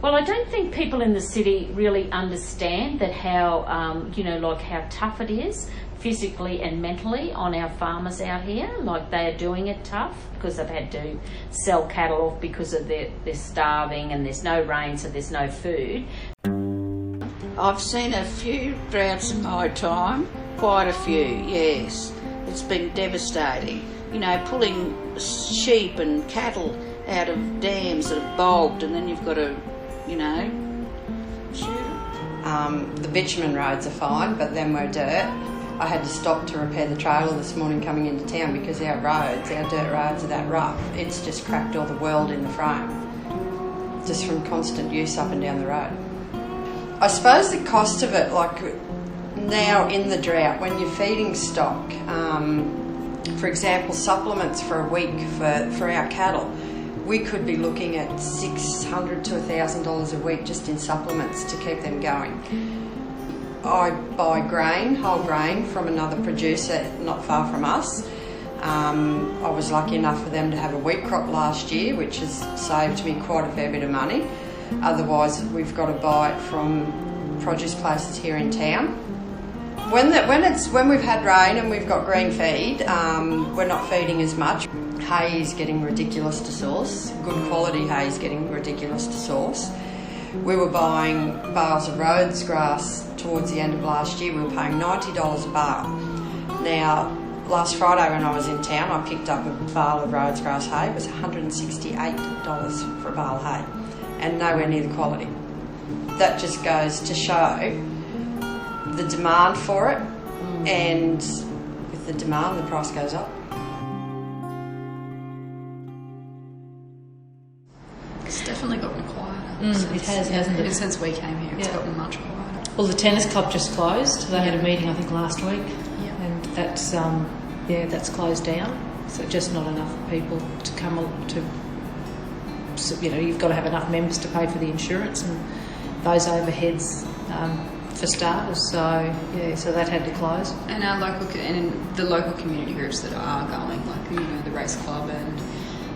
Well, I don't think people in the city really understand that how tough it is physically and mentally on our farmers out here. Like, they are doing it tough because they've had to sell cattle off because of they're starving and there's no rain, so there's no food. I've seen a few droughts in my time, quite a few, yes. It's been devastating. You know, pulling sheep and cattle out of dams that have bogged, and then you've got to, shoot them. The bitumen roads are fine, but then we're dirt. I had to stop to repair the trailer this morning coming into town because our dirt roads are that rough. It's just cracked all the weld in the frame, just from constant use up and down the road. I suppose the cost of it, like now in the drought, when you're feeding stock, for example, supplements for a week for our cattle, we could be looking at $600 to $1,000 a week just in supplements to keep them going. I buy grain, whole grain, from another producer not far from us. I was lucky enough for them to have a wheat crop last year, which has saved me quite a fair bit of money. Otherwise, we've got to buy it from produce places here in town. When we've had rain and we've got green feed, we're not feeding as much. Hay is getting ridiculous to source. Good quality hay is getting ridiculous to source. We were buying bales of Rhodes grass towards the end of last year. We were paying $90 a bale. Now, last Friday when I was in town, I picked up a bale of Rhodes grass hay. It was $168 for a bale of hay, and nowhere near the quality. That just goes to show the demand for it, and with the demand, the price goes up. It's definitely gotten quieter. It has, hasn't it? Since we came here, it's gotten much quieter. Well, the tennis club just closed. They had a meeting, I think, last week, and that's closed down. So just not enough people to come to. So, you've got to have enough members to pay for the insurance and those overheads for starters. So that had to close. And the local community groups that are going, like the race club and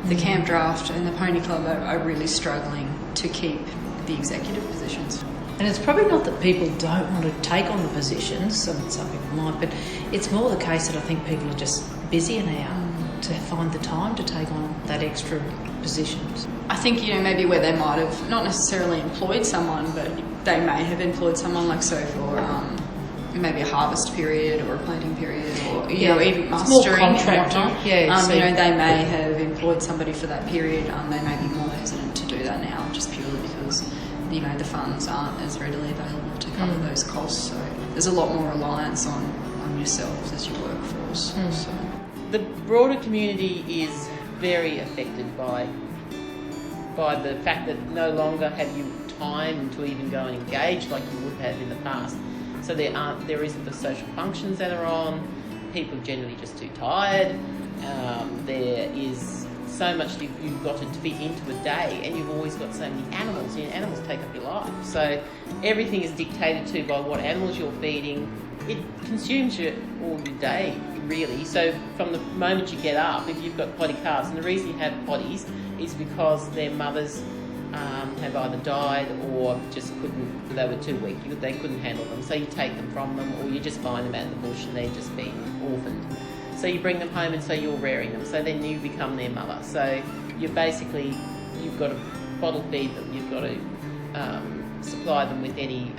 the camp draft and the pony club, are really struggling to keep the executive positions. And it's probably not that people don't want to take on the positions, some people might, but it's more the case that I think people are just busier now to find the time to take on that extra positions. I think, maybe where they might have not necessarily employed someone, but they may have employed someone like so for maybe a harvest period or a planting period, or even mustering. More contractor. They may have employed somebody for that period. They may be more hesitant to do that now, just purely because the funds aren't as readily available to cover those costs. So there's a lot more reliance on yourselves as your workforce. So the broader community is very affected by the fact that no longer have you time to even go and engage like you would have in the past. So there isn't the social functions that are on. People are generally just too tired. There is so much you've got to fit into a day, and you've always got so many animals. Animals take up your life. So everything is dictated to by what animals you're feeding. It consumes all your day, really. So from the moment you get up, if you've got potty calves, and the reason you have potties is because their mothers have either died or just they were too weak, they couldn't handle them. So you take them from them, or you just find them out in the bush and they're just being orphaned. So you bring them home, and so you're rearing them. So then you become their mother. So you've got to bottle feed them. You've got to supply them with any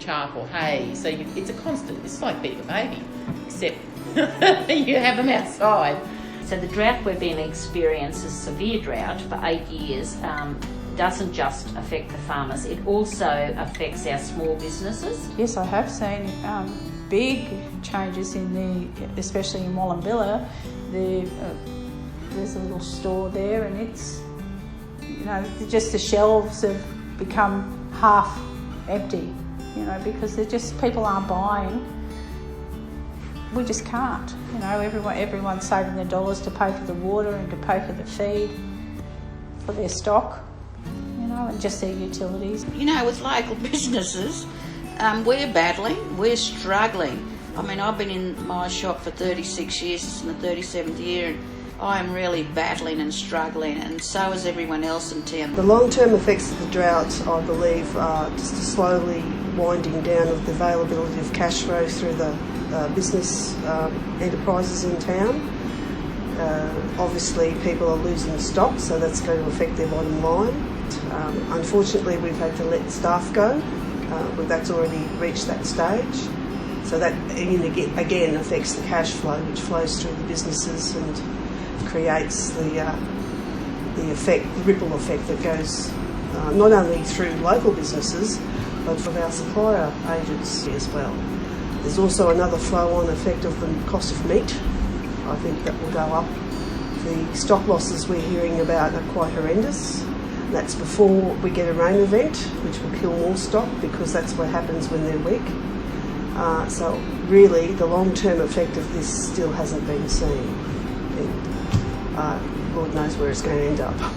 chaff or hay. So it's a constant. It's like being a baby, except you have them outside. So the drought we've been experiencing, severe drought for 8 years, doesn't just affect the farmers, it also affects our small businesses. Yes, I have seen big changes especially in Wallumbilla. The There's a little store there, and it's, you know, just the shelves have become half empty, you know, because they're just, people aren't buying. We just can't, you know, everyone's saving their dollars to pay for the water and to pay for the feed, for their stock, you know, and just their utilities. You know, with local businesses, we're battling, we're struggling. I mean, I've been in my shop for 36 years, it's in the 37th year, and I'm really battling and struggling, and so is everyone else in town. The long-term effects of the drought, I believe, are just a slowly winding down of the availability of cash flow through the business enterprises in town. Obviously, people are losing stock, so that's going to affect their bottom line. Unfortunately, we've had to let staff go, but that's already reached that stage. So that again affects the cash flow, which flows through the businesses and creates the ripple effect that goes not only through local businesses, but from our supplier agents as well. There's also another flow-on effect of the cost of meat. I think that will go up. The stock losses we're hearing about are quite horrendous. That's before we get a rain event, which will kill more stock, because that's what happens when they're weak. So really, the long-term effect of this still hasn't been seen. And Lord knows where it's going to end up.